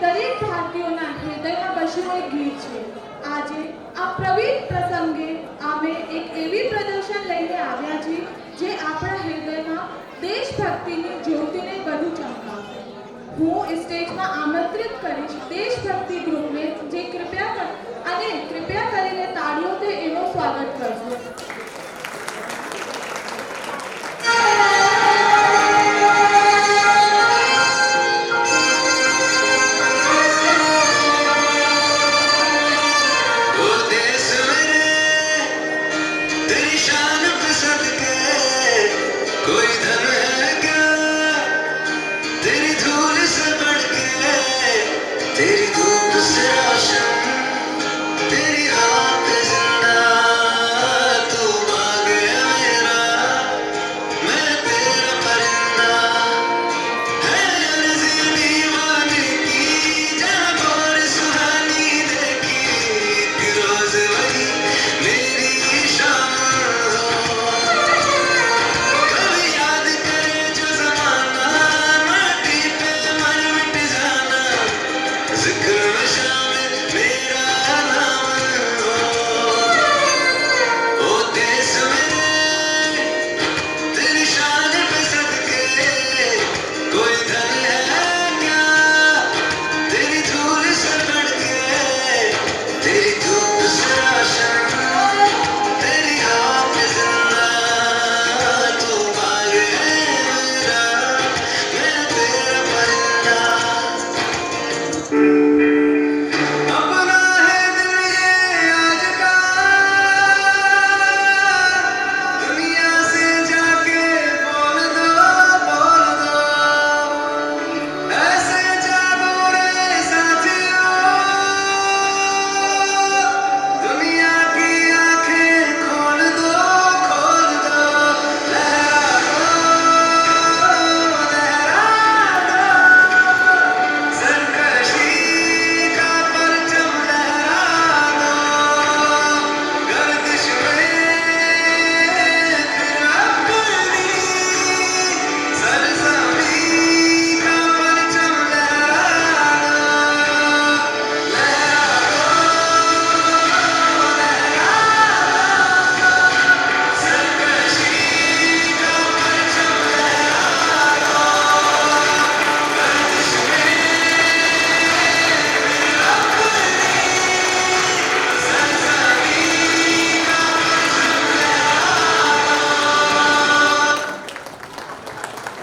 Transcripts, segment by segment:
દરેક ભારતીયોના હૃદયમાં બસેલું એક ગીત છે. આજે આ પવિત્ર પ્રસંગે અમે એક એવી પ્રદર્શન લઈને આવ્યા છીએ જે આપણા હૃદયમાં દેશભક્તિની જ્યોતિને વધુ ચમકાવશે. હું સ્ટેજમાં આમંત્રિત કરીશ દેશભક્તિ ગ્રુપને જે કૃપયા કરીને તાળીઓથી એનું સ્વાગત કરશે.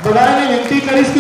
બધાને વિનંતી કરીશ કે